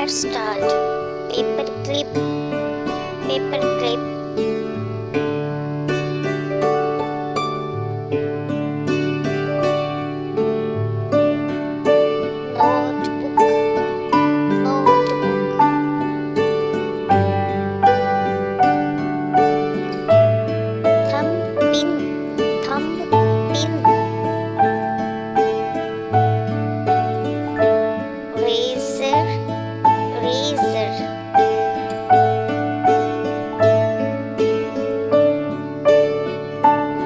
Let's start. Paper clip, paper clip. Notebook, notebook. Thumb pin, thumb pin. Razor, razor.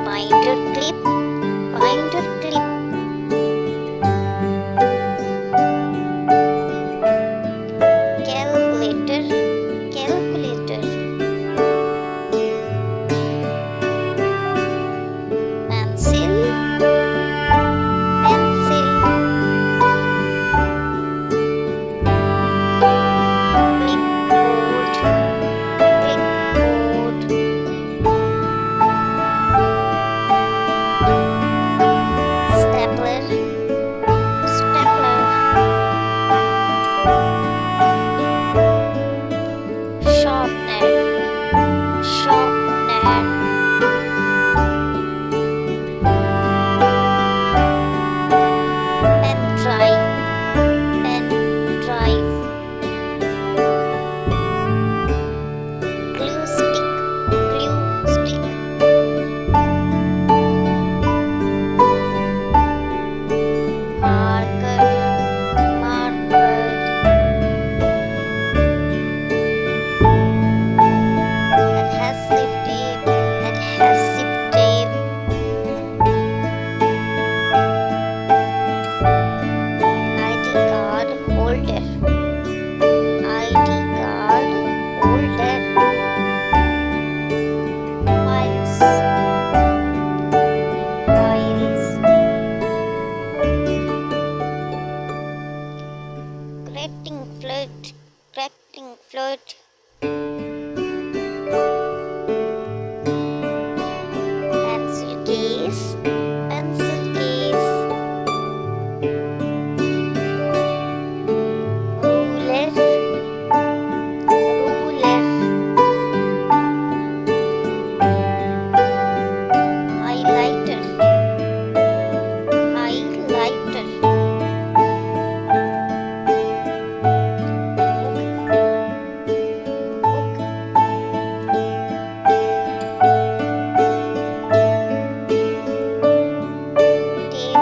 Binder clip, binder clip. Calculator, calculator. Pencil, pencil. Clipboard, clipboard. Stapler, stapler. Sharpener, sharpener. Pen drive, pen drive. Glue stick, glue stick. Marker, marker. Adhesive tape, adhesive tape. ID card holder, ID card holder. Files, files. Cracking flood, cracking flood. Pencil case, pencil case. Ruler, ruler. Highlighter, highlighter. Book,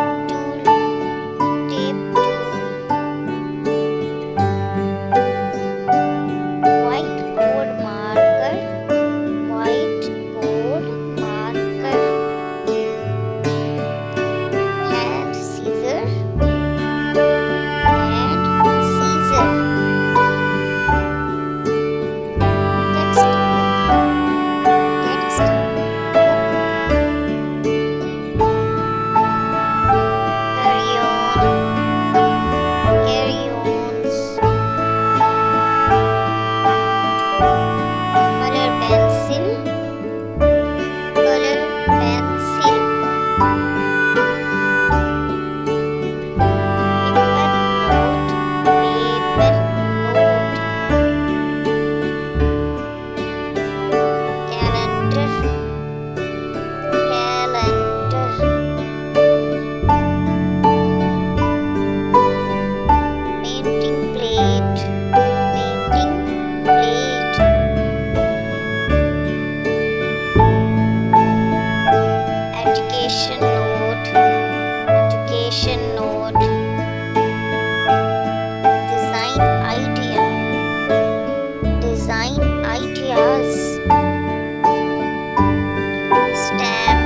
tape tool, tape tool. Whiteboard marker, whiteboard marker. Hand scissor, hand scissor. Textbook, textbook. Crayons, color pencil, color pencil. Paper note, calendar, calendar. Painting plate, painting plate. Education note, education note. Design idea, design ideas. Stamp,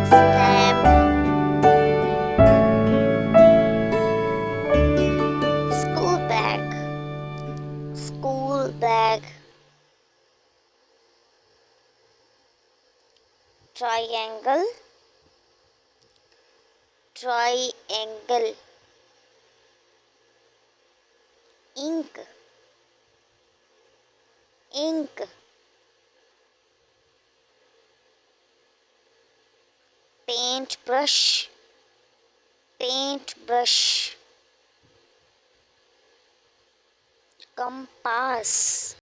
stamp. School bag, school bag. Triangle, triangle. Ink, ink. Paintbrush, paintbrush. compass